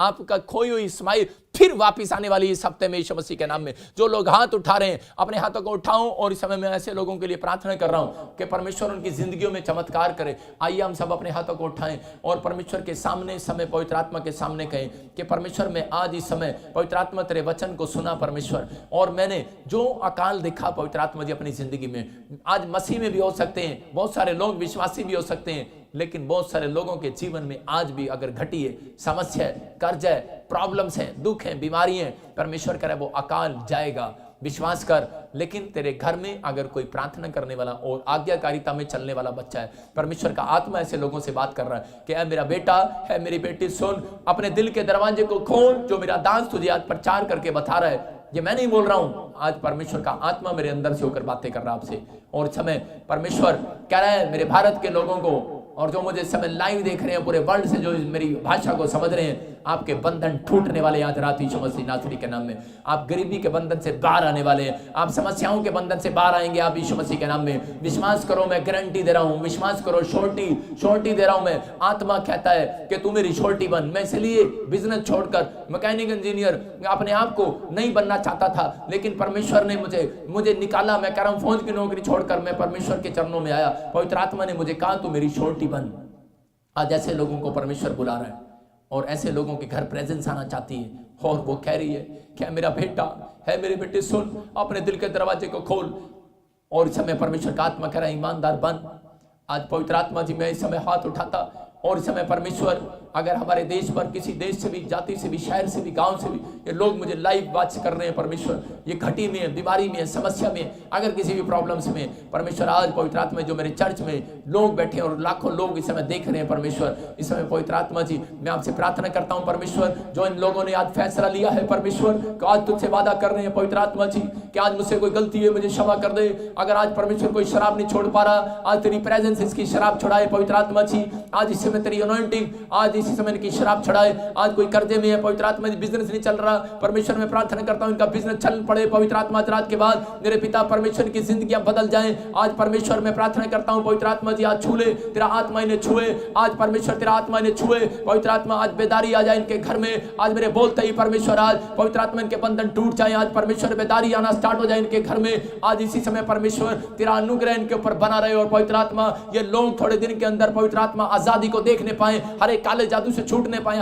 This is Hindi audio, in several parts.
आपका खोई हुई स्माइल फिर वापस आने वाली इस हफ्ते में यीशु मसीह के नाम में। जो लोग हाथ उठा रहे हैं अपने हाथों को उठाऊं, और इस समय मैं ऐसे लोगों के लिए प्रार्थना कर रहा हूं कि परमेश्वर उनकी जिंदगियों में चमत्कार करे। आइए हम सब अपने हाथों को उठाएं और परमेश्वर के सामने इस समय पवित्र आत्मा के सामने कहें कि परमेश्वर मैं आज इस समय पवित्र आत्मा तेरे वचन को सुना परमेश्वर, और मैंने जो अकाल देखा पवित्र आत्मा जी अपनी जिंदगी में, आज मसीह में भी हो सकते हैं, बहुत सारे लोग विश्वासी भी हो सकते हैं, लेकिन बहुत सारे लोगों के जीवन में आज भी अगर घटी है, समस्या है, कर्ज है, प्रॉब्लम्स हैं, दुख हैं, बीमारी हैं, परमेश्वर करे वो अकाल जाएगा, विश्वास कर। लेकिन तेरे घर में अगर कोई प्रार्थना करने वाला और आज्ञाकारिता में चलने वाला बच्चा है, परमेश्वर का आत्मा ऐसे लोगों से बात कर रहा है कि ऐ मेरा बेटा है, मेरी बेटी सुन, अपने दिल के दरवाजे को खोल, जो मेरा दास तुझे आज प्रचार करके बता रहा है, ये मैं नहीं बोल रहा हूं, आज परमेश्वर का आत्मा मेरे अंदर से होकर बातें कर रहा है आपसे। और इस समय परमेश्वर कह रहा है मेरे भारत के लोगों को, और जो मुझे समय लाइव देख रहे हैं पूरे वर्ल्ड से, जो मेरी भाषा को समझ रहे हैं, आपके बंधन टूटने वाले आज रात यीशु मसीह नासरी के नाम में। आप गरीबी के बंधन से बाहर आने वाले हैं, आप समस्याओं के बंधन से बाहर आएंगे आप यीशु मसीह के नाम में। विश्वास करो, मैं गारंटी दे रहा हूं, विश्वास करो, श्योरिटी दे रहा हूं मैं। आत्मा कहता है कि तू मेरी श्योरिटी बन। मैं इसलिए बिजनेस छोड़कर मैकेनिकल इंजीनियर अपने आप को नहीं बनना चाहता था, लेकिन परमेश्वर ने मुझे निकाला। मैं कह रहा हूं फौज की नौकरी छोड़कर मैं परमेश्वर के चरणों में आया, पवित्र आत्मा ने मुझे कहा तू मेरी श्योरिटी बन। आज ऐसे लोगों को परमेश्वर बुला रहा है और ऐसे लोगों के घर प्रेजेंस आना चाहती है, और वो कह रही है क्या मेरा बेटा है, मेरे बेटे सुन, अपने दिल के दरवाजे को खोल। और इस समय परमेश्वर का आत्मा कह रहा है ईमानदार बन। आज पवित्र आत्मा जी मैं इस समय हाथ उठाता, और इस समय परमेश्वर अगर हमारे देश पर किसी देश से भी, जाति से भी, शहर से भी, गांव से भी ये लोग मुझे लाइव बात कर रहे हैं परमेश्वर, ये घटी में है, बीमारी में है, समस्या में, अगर किसी भी प्रॉब्लम्स में, परमेश्वर आज पवित्र आत्मा जो मेरे चर्च में लोग बैठे हैं और लाखों लोग इस समय देख रहे हैं परमेश्वर, इस समय पवित्र आत्मा जी मैं आपसे प्रार्थना करता हूँ परमेश्वर, जो इन लोगों ने आज फैसला लिया है परमेश्वर, आज तुझसे वादा कर रहे हैं पवित्र आत्मा जी कि आज मुझसे कोई गलती है मुझे क्षमा कर दे। अगर आज परमेश्वर कोई शराब नहीं छोड़ पा रहा, आज तेरी प्रेजेंस इसकी शराब छुड़ाए पवित्र आत्मा जी। आज इस समय तेरी अनॉइंटिंग आज इसी समय इनकी शराब छुड़ाए। आज कोई कर्जे में है पवित्र आत्मा जी, बिजनेस नहीं चल रहा, परमेश्वर में प्रार्थना करता हूं इनका बिजनेस चल पड़े पवित्र आत्मा। रात के बाद मेरे पिता परमेश्वर की जिंदगियां बदल जाएं। आज परमेश्वर में प्रार्थना करता हूं पवित्र आत्मा जी आज छू ले, तेरा आत्मा इन्हें छुए, आज परमेश्वर तेरा आत्मा इन्हें छुए पवित्र आत्मा। आज बेदारी आ जाए इनके घर में, आज मेरे बोलते ही परमेश्वर आज पवित्र आत्मा इनके बंधन टूट जाए। आज परमेश्वर बेदारी आना स्टार्ट हो जाए इनके घर में। आज इसी समय परमेश्वर तेरा अनुग्रह इनके ऊपर बना रहे और पवित्र आत्मा ये लोग थोड़े दिन के अंदर पवित्र आत्मा आजादी को देखने पाए, हर एक काले जादू से छूटने पाए,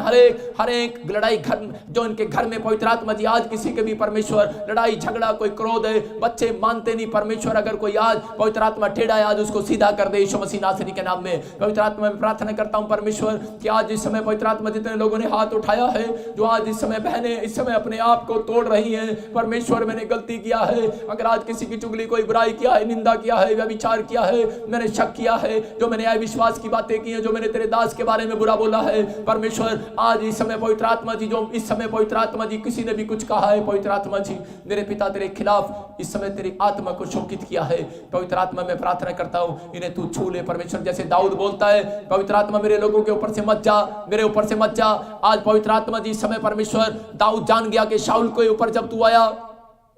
हर एक लड़ाई घर जो इनके घर में पवित्र आत्मा जी आज किसी के भी परमेश्वर लड़ाई झगड़ा कोई क्रोध है, बच्चे मानते नहीं परमेश्वर, अगर कोई आज पवित्र आत्मा टेढ़ा है आज उसको सीधा कर दे यीशु मसीह नासरी के नाम में। पवित्र आत्मा में प्रार्थना करता हूं परमेश्वर कि आज इस समय पवित्र आत्मा जितने लोगों ने हाथ उठाया है, जो आज इस समय बहनें इस समय अपने आप को तोड़ रही हैं परमेश्वर, मैंने गलती किया है, अगर आज किसी की चुगली कोई बुराई किया है, निंदा किया है, व्यभिचार किया है, मैंने शक किया है, जो मैंने अविश्वास की बातें की हैं, जो मैंने तेरे दास के बारे में बुरा बोला है परमेश्वर, आज इस समय पवित्र आत्मा जी जो इस समय पवित्र आत्मा जी किसी ने भी कुछ कहा है पवित्र आत्मा जी मेरे पिता तेरे खिलाफ इस समय तेरी आत्मा को शोकित किया है पवित्र आत्मा मैं प्रार्थना करता हूं इन्हें तू छू ले परमेश्वर। जैसे दाऊद बोलता है पवित्र आत्मा मेरे लोगों के ऊपर से मत जा, मेरे ऊपर से मत जा। आज पवित्र आत्मा जी इस समय परमेश्वर दाऊद जान गया कि शाऊल के ऊपर जब तू आया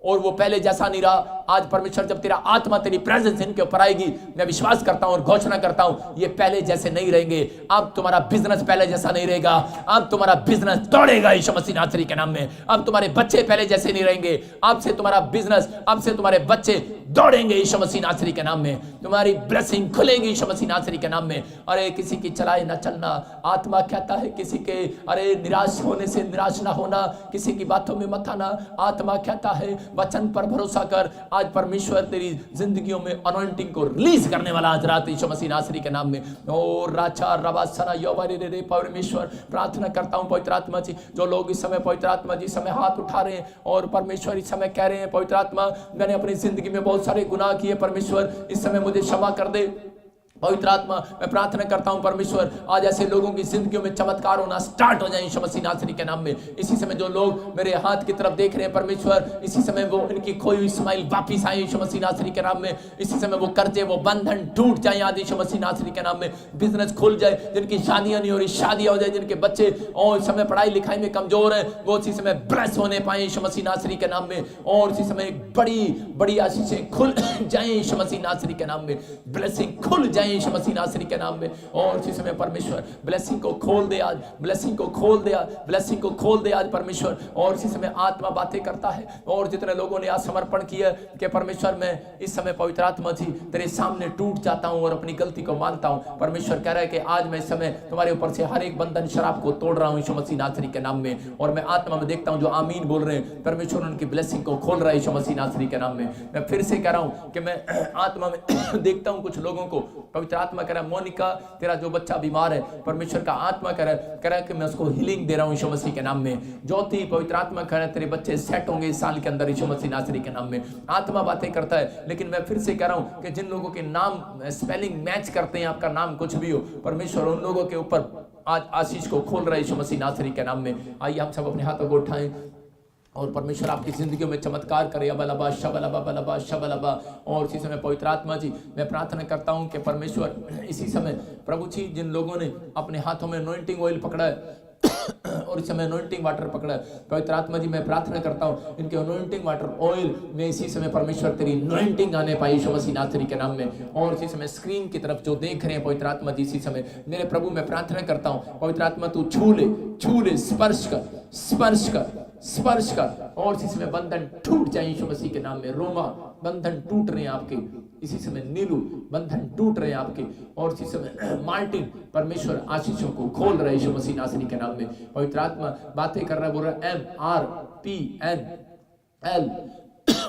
और वो पहले जैसा नहीं रहा, आज परमेश्वर जब तेरा आत्मा तेरी प्रेजेंस इनके ऊपर आएगी, मैं विश्वास करता हूं और घोषणा करता हूं ये पहले जैसे नहीं रहेंगे। अब तुम्हारा बिजनेस पहले जैसा नहीं रहेगा, अब तुम्हारा बिजनेस दौड़ेगा यीशु मसीह नासरी के नाम में। अब तुम्हारे बच्चे पहले जैसे नहीं रहेंगे, अब से तुम्हारा बिजनेस, अब से तुम्हारे बच्चे दौड़ेंगे यीशु मसीह नासरी के नाम में। तुम्हारी ब्लेसिंग खुलेगी यीशु मसीह नासरी के नाम में। अरे किसी की चलाए न चलना, आत्मा कहता है किसी के अरे निराश होने से निराश ना होना, किसी की बातों में मत आना। आत्मा कहता है वचन पर भरोसा कर। आज परमेश्वर तेरी जिंदगियों में अनॉइंटिंग को रिलीज करने वाला आज रात यीशु मसीह नासरी के नाम में। ओ राचा रवासना योवारे रे परमेश्वर प्रार्थना करता हूं पवित्र आत्मा जी, जो लोग इस समय पवित्र आत्मा जी समय हाथ उठा रहे हैं और परमेश्वर इस समय कह रहे हैं पवित्र आत्मा मैंने अपनी जिंदगी में बहुत सारे गुनाह किए परमेश्वर, इस समय मुझे क्षमा कर दे। पवित्र आत्मा मैं प्रार्थना करता हूं परमेश्वर आज ऐसे लोगों की जिंदगियों में चमत्कार होना स्टार्ट हो जाए यीशु मसीह नासरी के नाम में। इसी समय जो लोग मेरे हाथ की तरफ देख रहे हैं परमेश्वर, इसी समय वो इनकी खोई हुई स्माइल वापिस आए यीशु मसीह नासरी के नाम में। इसी समय वो कर्जे वो बंधन टूट जाए आज यीशु मसीह नासरी के नाम में। बिजनेस खुल जाए, जिनकी शादियां नहीं हो रही शादियां हो जाए, जिनके बच्चे और इस समय पढ़ाई लिखाई में कमजोर है वो इसी समय ब्लेस होने पाए यीशु मसीह नासरी के नाम में। और इसी समय बड़ी बड़ी आशीषें खुल जाए यीशु मसीह नासरी के नाम में। ब्लेसिंग खुल जाए जाए यीशु मसीह नासरी के नाम में। और इसी समय परमेश्वर ब्लेसिंग को खोल दे आज, ब्लेसिंग को खोल दे आज, ब्लेसिंग को खोल दे आज परमेश्वर। और इसी समय आत्मा बातें करता है, और जितने लोगों ने आज समर्पण किया कि परमेश्वर मैं इस समय पवित्र आत्मा जी तेरे सामने टूट जाता हूं और अपनी गलती को मानता हूं। परमेश्वर कह रहा है कि आज मैं इस समय तुम्हारे ऊपर से हर एक बंधन शराब को तोड़ रहा हूं यीशु मसीह नासरी के नाम में। और मैं आत्मा में देखता हूं जो आमीन बोल रहे हैं, परमेश्वर उनकी ब्लेसिंग को खोल रहा है यीशु मसीह नासरी के नाम में। मैं फिर से कह रहा हूं कि मैं आत्मा में देखता हूं कुछ लोगों को, पवित्र आत्मा कह रहा है मोनिका तेरा जो बच्चा बीमार है, परमेश्वर का आत्मा कह रहा है कि मैं उसको हीलिंग दे रहा हूं यीशु मसीह के नाम में। ज्योति पवित्र आत्मा कह रहा है तेरे बच्चे सेट होंगे इस साल के अंदर यीशु मसीह नासरी के नाम में। आत्मा बातें करता है, लेकिन मैं फिर से कह रहा हूं कि जिन लोगों के नाम स्पेलिंग मैच करते हैं, आपका नाम कुछ भी हो, परमेश्वर उन लोगों के ऊपर आज आशीष को खोल रहा है यीशु मसीह नासरी के नाम में। आइए हम सब अपने हाथों को उठाएं और परमेश्वर आपकी जिंदगी में चमत्कार करे। अबलबा शबलबा बलबा शबलबा। और इसी समय पवित्र आत्मा जी मैं प्रार्थना करता हूं कि परमेश्वर इसी समय प्रभु जी जिन लोगों ने अपने हाथों में अनॉइंटिंग ऑयल पकड़ा है और इस समय अनॉइंटिंग वाटर पकड़ा है, पवित्र आत्मा जी मैं प्रार्थना करता हूं इनके अनॉइंटिंग वाटर ऑयल में इसी समय परमेश्वर तेरी अनॉइंटिंग आने पाई यीशु मसीह नासरी के नाम में। और इसी समय स्क्रीन की तरफ जो देख रहे हैं पवित्र आत्मा जी इसी समय मेरे प्रभु मैं प्रार्थना करता हूं पवित्र आत्मा तू छू ले, स्पर्श कर, स्पर्श कर, स्पर्श कर। और इसी समय बंधन टूट जाए यीशु मसीह के नाम में। रोमा बंधन टूट रहे हैं आपके इसी समय, नीलू बंधन टूट रहे हैं आपके। और इसी समय मार्टिन परमेश्वर आशीषों को खोल रहे यीशु मसीह नासरी के नाम में। पवित्र आत्मा बातें कर रहा है, बोल रहा है MRPNL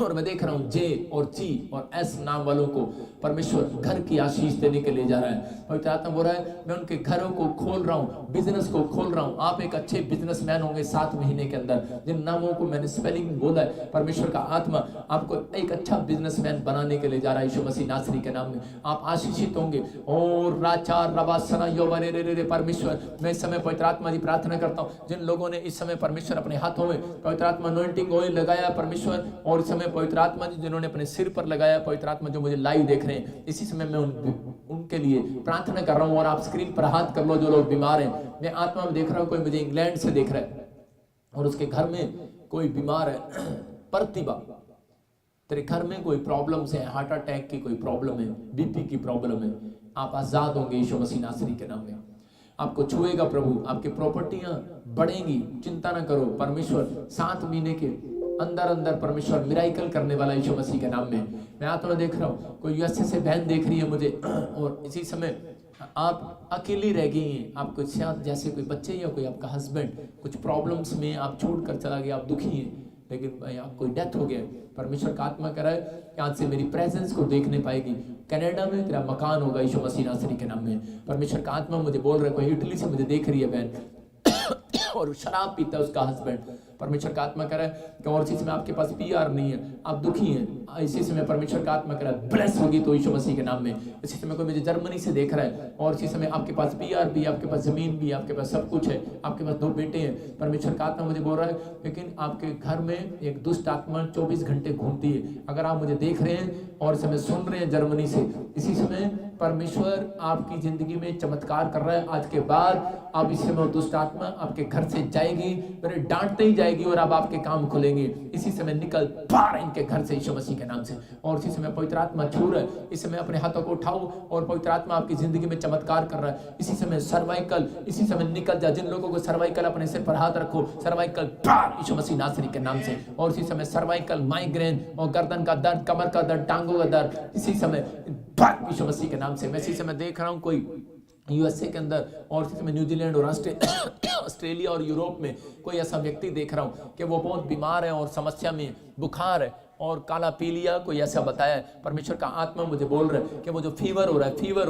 और मैं देख रहा हूं जे और जी और एस नाम वालों को परमेश्वर घर की आशीष देने के लिए जा रहा है। पवित्र आत्मा बोल रहा है मैं उनके घरों को खोल रहा हूं, बिजनेस को खोल रहा हूं। आप एक अच्छे बिजनेसमैन होंगे 7 महीने के अंदर। जिन नामों को मैंने स्पेलिंग बोला है, परमेश्वर का आत्मा आपको एक अच्छा बिजनेसमैन बनाने के लिए जा रहा है यीशु मसीह नासरी के नाम में। आप आशीषित होंगे। और राचार रबासना योवरे रे रे परमेश्वर मैं इस समय पवित्र आत्मा जी प्रार्थना करता हूं जिन लोगों ने इस समय परमेश्वर अपने हाथों में पवित्र आत्मा अनॉइंटिंग ऑयल लगाया परमेश्वर, और इस समय पवित्र आत्मा जी जिन्होंने अपने सिर पर लगाया, पवित्र आत्मा जो मुझे लाइव देख रहे हैं इसी समय मैं उनके लिए प्रार्थना कर रहा हूं। और आप स्क्रीन पर हाथ कर लो जो लोग बीमार हैं। मैं आत्मा में देख रहा हूं कोई मुझे इंग्लैंड से देख रहा है और उसके घर में कोई बीमार है। प्रतिभा तेरे घर में कोई प्रॉब्लम्स है, हार्ट अटैक की कोई प्रॉब्लम है, बीपी की प्रॉब्लम है, आप आजाद होंगे यीशु मसीह नासरी के नाम में। आपको छुएगा प्रभु, आपकी प्रॉपर्टियां बढ़ेंगी, चिंता ना करो। परमेश्वर 7 महीने के अंदर अंदर परमेश्वर मिराइकल करने वाला यीशु मसीह के नाम में। मैं आत्मा देख रहा हूँ कोई यूएसए से बहन देख रही है मुझे और इसी समय आप अकेली रह गई हैं। आपको शायद जैसे कोई बच्चे या कोई आपका हस्बैंड कुछ प्रॉब्लम्स में आप छोड़ कर चला गया, आप दुखी हैं, लेकिन आप कोई डेथ हो गया। परमेश्वर का आत्मा कह रहा है कि आज से मेरी प्रेजेंस को देखने पाएगी। कनाडा में तेरा मकान होगा यीशु मसीह नासरी के नाम में। परमेश्वर का आत्मा मुझे बोल रहा है, कोई इटली से मुझे देख रही है बहन और शराब पीता है उसका हस्बैंड। परमेश्वर का आत्मा कह रहा है कि और इसी समय आपके पास PR नहीं है, आप दुखी हैं। इसी समय परमेश्वर का आत्मा कह रहा है ब्लेस होगी तो यीशु मसीह के नाम में। इसी समय कोई मुझे जर्मनी से देख रहा है और इसी समय आपके पास PR भी, आपके पास जमीन भी, आपके पास सब कुछ है, आपके पास 2 बेटे हैं। परमेश्वर का आत्मा मुझे बोल रहा है लेकिन आपके घर में एक दुष्ट आत्मा 24 घंटे घूमती है। अगर आप मुझे देख रहे हैं और समय सुन रहे हैं जर्मनी से, इसी समय परमेश्वर आपकी जिंदगी में चमत्कार कर रहा है। आज के बाद अब इस समय दुष्ट आत्मा आपके घर से जाएगी, मेरे डांटते ही जाएगी और अब आपके काम खुलेंगे। इसी समय निकल बाहर इनके घर से यीशु मसीह के नाम से। और इसी समय पवित्र आत्मा छू रहा है। इस समय अपने हाथों को उठाओ और पवित्र आत्मा आपकी जिंदगी में चमत्कार कर रहा है। इसी समय सर्वाइकल इसी समय निकल जा। जिन लोगों को सर्वाइकल अपने सिर पर हाथ रखो, सर्वाइकल बाहर यीशु मसीह नासरी के नाम से। और इसी समय सर्वाइकल, माइग्रेन और गर्दन का दर्द, कमर का दर्द, टांगों का दर्द, इसी समय यीशु मसीह के नाम से। मैं इसी समय देख रहा हूं कोई यूएसए के अंदर और इसी समय न्यूजीलैंड और ऑस्ट्रेलिया और यूरोप में कोई ऐसा व्यक्ति देख रहा हूं कि वो बहुत बीमार है और समस्या में, बुखार है और काला पीलिया कोई ऐसा बताया है। परमेश्वर का आत्मा मुझे बोल रहा है कि वो जो फीवर हो रहा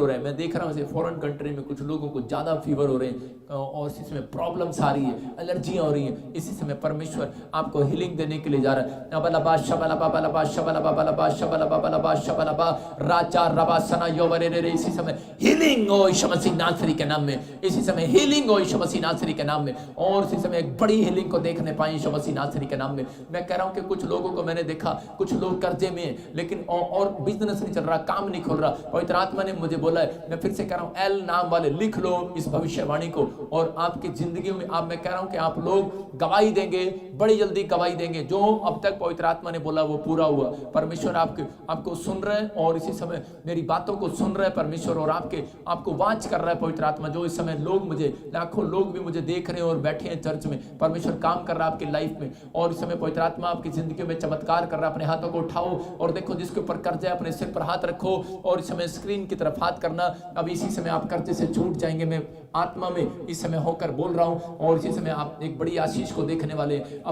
है, मैं देख रहा हूँ ऐसे फॉरेन कंट्री में कुछ लोगों को ज़्यादा फीवर हो रहे हैं और इसी समय प्रॉब्लम्स आ रही है, एलर्जियाँ हो रही हैं। इसी समय परमेश्वर आपको हीलिंग देने के लिए जा रहा है। अबलबा शबलबा बलबा शबलबा बलबा शबलबा बलबा शबलबा राजा रबा सना योवरे रे। इसी समय हीलिंग हो यीशु मसीह नासरी के नाम में। इसी समय हीलिंग हो यीशु मसीह नासरी के नाम में। और इसी समय एक बड़ी हीलिंग को देखने पाए यीशु मसीह नासरी के नाम में। मैं कह रहा हूँ कि कुछ लोगों को मैंने देखा कुछ लोग कर्जे में हैं, लेकिन और बिजनेस नहीं चल रहा, काम नहीं खोल रहा। पवित्र आत्मा ने मुझे बोला है, मैं फिर से कह रहा हूं, एल नाम वाले लिख लो इस भविष्यवाणी को, और आपकी जिंदगी में आप, मैं कह रहा हूं कि आप लोग गवाही देंगे, बड़ी जल्दी गवाही देंगे। जो अब तक पवित्र आत्मा ने बोला वो पूरा हुआ। परमेश्वर आपको सुन रहे हैं और इसी समय मेरी बातों को सुन रहे हैं परमेश्वर, और आपको वाच कर रहा है पवित्र आत्मा। जो इस समय लोग मुझे, लाखों लोग भी मुझे देख रहे हैं और बैठे हैं चर्च में, परमेश्वर काम कर रहा है आपकी लाइफ में, और इस समय पवित्र आत्मा आपकी जिंदगी में चमत्कार कर रहा है। अपने हाथों को उठाओ और देखो, जिसके ऊपर कर्जा है अपने सिर पर हाथ रखो, और इस समय स्क्रीन की तरफ हाथ करना। अब इसी समय आप कर्जे से छूट जाएंगे। मैं आत्मा में इस समय होकर बोल रहा हूं, और इसी समय आप एक बड़ी आशीष को देखने वाले हैं।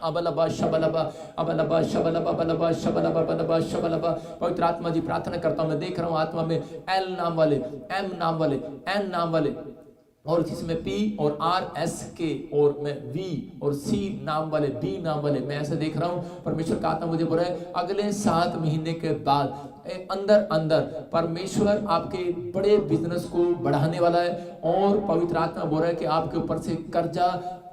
अबलबा शबलबा अबलबा शबलबा बलबा शबलबा बलबा शबलबा। पवित्र आत्मा जी, प्रार्थना करता हूं, मैं देख रहा हूं आत्मा में एल नाम वाले, एम नाम वाले, एन नाम वाले, और जिसमें पी और आर एस के, और मैं वी और सी नाम वाले, बी नाम वाले, मैं ऐसे देख रहा हूं। परमेश्वर का आत्मा मुझे बोल रहा है, अगले 7 महीने के बाद अंदर परमेश्वर आपके बड़े बिजनेस को बढ़ाने वाला है, और पवित्र आत्मा बोल रहा है कि आपके ऊपर से कर्जा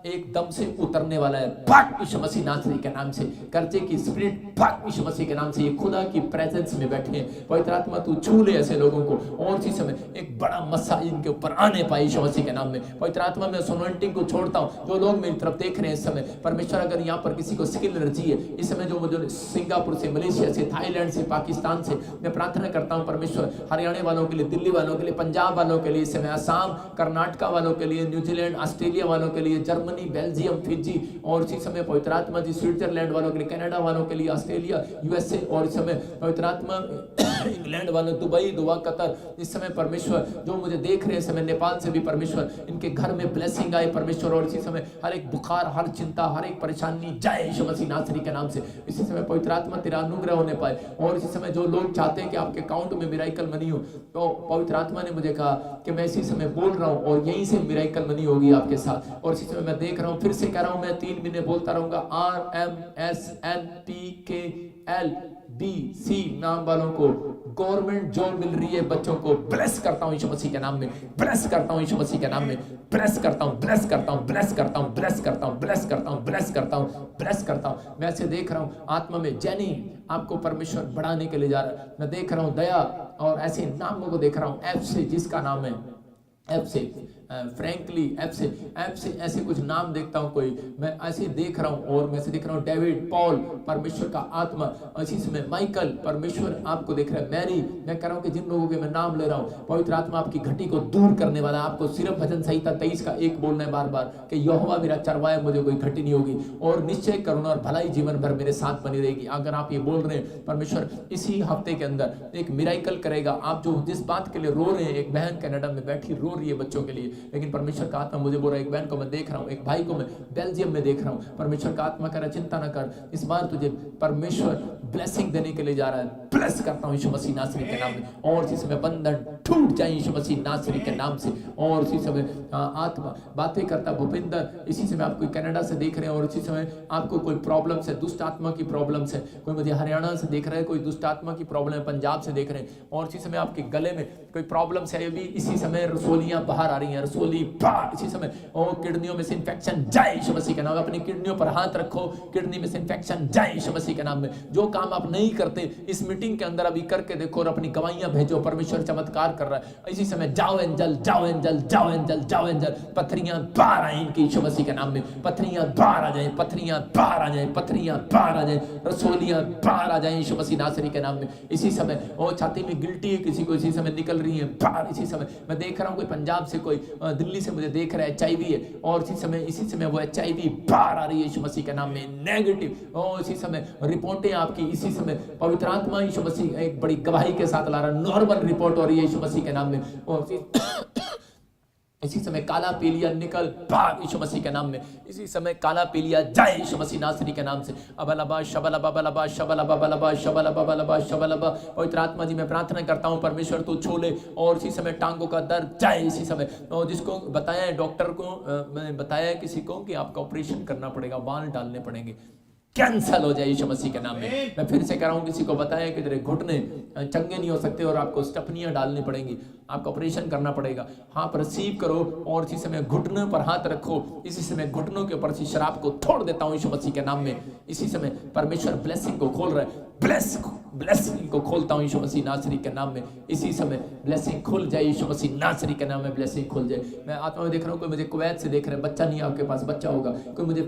एकदम से उतरने वाला है। भाग यीशु मसीह नासरी के नाम से, कर्जे की स्पिरिट भाग यीशु मसीह के नाम से। ये खुदा की प्रेजेंस में बैठे हैं। पवित्र आत्मा तू छू ले ऐसे लोगों को, और इसी समय एक बड़ा मस्सा इनके ऊपर आने पाए यीशु मसीह के नाम में। पवित्र आत्मा में सोनोइंटिंग को छोड़ता हूं। जो लोग मेरी तरफ देख रहे हैं इस समय, परमेश्वर अगर यहाँ पर किसी को स्किल एनर्जी है इस समय, जो मुझे सिंगापुर से, मलेशिया से, थाईलैंड से, पाकिस्तान से, मैं प्रार्थना करता हूँ परमेश्वर हरियाणा वालों के लिए, दिल्ली वालों के लिए, पंजाब वालों के लिए, इस समय असम, कर्नाटका वालों के लिए, न्यूजीलैंड, ऑस्ट्रेलिया वालों के लिए, जर्मनी, बेल्जियम, फिजी, और इसी समय पवित्र आत्मा जी स्विट्जरलैंड वालों के लिए, कनाडा वालों के लिए, ऑस्ट्रेलिया, यूएसए, और इस समय पवित्र आत्मा इंग्लैंड वालों, दुबई, दुआ, कतर, इस समय परमेश्वर जो मुझे देख रहे हैं समय, नेपाल से भी परमेश्वर इनके घर में ब्लेसिंग आए परमेश्वर, और इसी समय हर एक बुखार, हर चिंता, हर एक परेशानी जाए यीशु मसीह नासरी के नाम से। इसी समय पवित्र आत्मा तेरा अनुग्रह होने पाए, और इसी समय जो लोग चाहते हैं कि आपके अकाउंट में मिराइकल मनी हो, तो पवित्र आत्मा ने मुझे कहा कि मैं इसी समय बोल रहा हूं, और यहीं से मिराइकल मनी होगी आपके साथ। और इसी समय मैं देख रहा हूं, फिर से कह रहा हूं, मैं 3 महीने बोलता रहूंगा, RMSNPKLBC नाम वालों को गवर्नमेंट जॉब मिल रही है, बच्चों को ब्लेस करता हूं यीशु मसीह के नाम में, ब्लेस करता हूं यीशु मसीह के नाम में, ब्लेस करता हूं, ब्लेस करता हूं, ब्लेस करता हूं, ब्लेस करता हूं, ब्लेस करता हूं, ब्लेस करता हूं, ब्लेस करता हूं। मैं ऐसे देख रहा हूं आत्मा में, जैनी आपको परमेश्वर बढ़ाने के लिए जा रहा है। मैं देख रहा हूं दया, और ऐसे नामों को देख रहा हूं, एफ से, जिसका नाम है एफ से, फ्रैंकली, एफ से ऐसे कुछ नाम देखता हूं कोई, मैं ऐसे देख रहा हूं। और मैं ऐसे देख रहा हूं डेविड, पॉल, परमेश्वर का आत्मा, इसी समय माइकल, परमेश्वर आपको देख रहा है, मैरी। मैं कह रहा हूं कि जिन लोगों के मैं नाम ले रहा हूं, पवित्र आत्मा आपकी घटी को दूर करने वाला है। आपको सिर्फ भजन संहिता 23 का 1 बोलना है बार बार कि यहोवा मेरा चरवाहा, मुझे कोई घटी नहीं होगी, और निश्चय करुणा और भलाई जीवन भर मेरे साथ बनी रहेगी। अगर आप ये बोल रहे हैं, परमेश्वर इसी हफ्ते के अंदर एक मिराइकल करेगा। आप जो जिस बात के लिए रो रहे हैं, एक बहन कनाडा में बैठी रो रही है बच्चों के लिए, लेकिन परमेश्वर का आत्मा मुझे बोल रहा है, एक बहन को मैं देख रहा हूं, एक भाई को मैं बेल्जियम में देख रहा हूं, परमेश्वर का आत्मा कह रहा है, चिंता न कर, इस बार तुझे परमेश्वर ब्लेसिंग देने के लिए जा रहा है। ब्लेस करता हूं यीशु मसीह नासरी के नाम में, और इसी समय बंधन टूट जाए यीशु मसीह नासरी के नाम से। और इसी समय आत्मा बातें करता भूपिंदर, इसी समय आप कोई कनाडा से देख रहे हैं, और इसी समय आपको कोई प्रॉब्लम है, दुष्ट आत्मा की प्रॉब्लम है, कोई मुझे हरियाणा से देख रहा है, कोई दुष्ट आत्मा की प्रॉब्लम है, पंजाब से देख रहे हैं, और इसी समय आपके गले में कोई प्रॉब्लम है, भी इसी समय रसोलियां बाहर आ रही हैं, रसोली बाहर इसी समय, और किडनियों में से इन्फेक्शन जाए यीशु मसीह के नाम। अपनी किडनियों पर हाथ रखो, किडनी में से इन्फेक्शन जाए यीशु मसीह के नाम में। जो काम आप नहीं करते इस मीटिंग के अंदर अभी करके देखो, और अपनी गवाहियां भेजो, परमेश्वर चमत्कार कर रहा है। इसी समय जाओ एंजल, जाओ एंजल, जाओ एंजल, जाओ एंजल, पथरियां बाहर आए इनकी यीशु मसीह के नाम में, पथरियां बाहर आ जाए, पथरियां बाहर आ जाए, पथरियां बाहर आ जाए, रसोलियां बाहर आ जाए यीशु मसीह नासरी के नाम में। इसी समय और छाती में गिल्टी है किसी को, इसी समय निकल रही है बाहर। इसी समय मैं देख रहा हूं कोई पंजाब से, कोई दिल्ली से मुझे देख रहा है, HIV है, और इसी समय वो HIV बाहर आ रही है यीशु मसीह के नाम में, नेगेटिव। और इसी समय रिपोर्टें आपकी, इसी समय पवित्र आत्मा यीशु मसीह एक बड़ी गवाही के साथ ला रहा है, नॉर्मल रिपोर्ट हो रही है यीशु मसीह के नाम में। और इसी समय काला पीलिया निकल भाग यीशु मसीह के नाम में, इसी समय काला पीलिया जाए यीशु मसीह नासरी के नाम से। अबलबा शबलबा बलबा शबलबा बलबा शबलबा बलबा शबलबा। पवित्र आत्मा जी मैं प्रार्थना करता हूं, परमेश्वर तू छोले, और इसी समय टांगों का दर्द जाए इसी समय। और जिसको बताया डॉक्टर को, मैंने बताया किसी को कि आपका ऑपरेशन करना पड़ेगा, बाल डालने पड़ेंगे, कैंसल हो जाए यीशु मसीह के नाम में। मैं फिर से कह रहा हूं, किसी को बताया कि तेरे घुटने चंगे नहीं हो सकते और आपको स्टपनियां डालनी पड़ेंगी, आपको ऑपरेशन करना पड़ेगा। हाँ, पर रिसीव करो और इसी समय घुटनों पर हाथ रखो। इसी समय घुटनों के ऊपर से शराब को तोड़ देता हूं यीशु मसीह के नाम में। इसी समय परमेश्वर ब्लेसिंग को खोल रहा है, ब्लेसिंग को खोलता हूं यीशु मसीह नासरी के नाम में। इसी समय ब्लेसिंग खुल जाए यीशु मसीह नासरी के नाम में, ब्लेसिंग खुल जाए। मैं आत्मा में देख रहा हूं, कोई मुझे कुवैत से देख रहा है, बच्चा नहीं है आपके पास, बच्चा होगा। कोई मुझे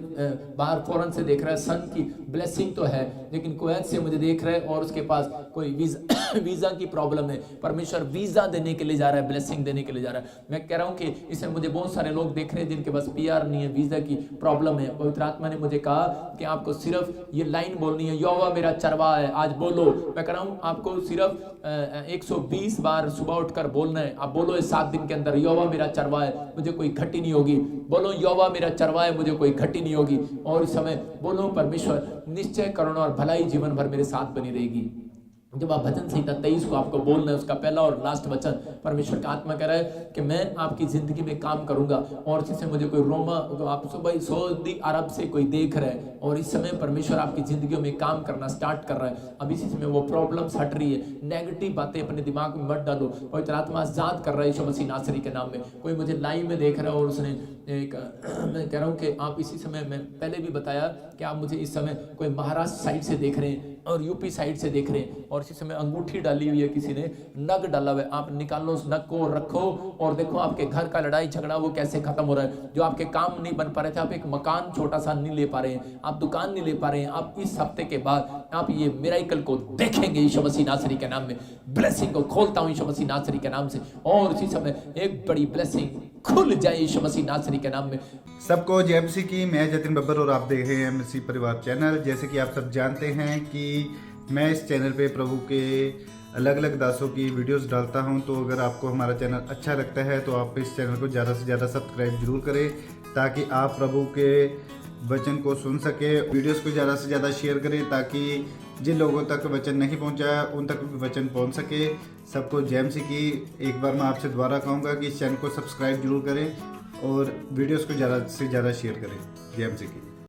बाहर फॉरेन से देख रहा है, सन की ब्लेसिंग तो है, लेकिन कुवैत से मुझे देख रहा है और उसके पास कोई वीजा की प्रॉब्लम है। परमेश्वर वीजा देने के लिए जा रहा है, ब्लेसिंग देने के लिए जा रहा है। मैं कह रहा हूं कि इसमें मुझे बहुत सारे लोग देख रहे हैं जिनके पास PR नहीं है, वीजा की प्रॉब्लम है। पवित्र आत्मा ने मुझे कहा कि आपको सिर्फ ये लाइन बोलनी है, यहोवा मेरा चरवाहा है। आज बोलो, मैं कह रहा हूं आपको सिर्फ 120 बार सुबह उठकर बोलना है। आप बोलो इस 7 दिन के अंदर, यहोवा मेरा चरवाहा है, मुझे कोई घटी नहीं होगी। बोलो, यहोवा मेरा चरवाहा है, मुझे कोई घटी नहीं होगी। और इस समय बोलो, परमेश्वर निश्चय करुणा और भलाई जीवन भर मेरे साथ बनी रहेगी। जब आप भजन संहिता 23 को आपको बोलना है, उसका पहला और लास्ट वचन, परमेश्वर का आत्मा कह रहा है कि मैं आपकी जिंदगी में काम करूंगा। और इसी से मुझे कोई रोमा, आप सुबह सऊदी अरब से कोई देख रहा है और इस समय परमेश्वर आपकी जिंदगी में काम करना स्टार्ट कर रहा है। अब इसी समय वो प्रॉब्लम्स हट रही है। नेगेटिव बातें अपने दिमाग में मत डालो, पवित्र आत्मा आजाद कर रहा है यीशु मसीह नासरी के नाम में। कोई मुझे लाइव में देख रहा है और उसने एक मैं कह रहा हूँ कि आप इसी समय, मैं पहले भी बताया कि आप मुझे इस समय कोई महाराष्ट्र साइड से देख रहे हैं और यूपी साइड से देख रहे हैं और इसी समय अंगूठी डाली हुई है, किसी ने नग डाला हुआ है। आप निकालो उस नग को, रखो और देखो आपके घर का लड़ाई झगड़ा वो कैसे खत्म हो रहा है। जो आपके काम नहीं बन पा रहे थे, आप एक मकान छोटा सा नहीं ले पा रहे हैं, आप दुकान नहीं ले पा रहे हैं, आप इस हफ्ते के बाद आप ये मिरेकल को देखेंगे यीशु मसीह नासरी के नाम में। ब्लेसिंग को खोलता हूं यीशु मसीह नासरी के नाम से और इसी समय एक बड़ी ब्लेसिंग खुल जाए यीशु मसीह नासरी के नाम में। सबको जय मसीह की। मैं जतिन बब्बर और आप देख रहे हैं मसीह परिवार चैनल। जैसे कि आप सब जानते हैं कि मैं इस चैनल पे प्रभु के अलग अलग दासों की वीडियोस डालता हूं, तो अगर आपको हमारा चैनल अच्छा लगता है तो आप इस चैनल को ज़्यादा से ज़्यादा सब्सक्राइब जरूर करें ताकि आप प्रभु के वचन को सुन सके। वीडियोस को ज़्यादा से ज़्यादा शेयर करें ताकि जिन लोगों तक वचन नहीं पहुंचा उन तक भी वचन पहुंच सके। सबको जय मसीह की। एक बार मैं आपसे दोबारा कहूँगा कि इस चैनल को सब्सक्राइब जरूर करें और वीडियोस को ज़्यादा से ज़्यादा शेयर करें। जय मसीह की।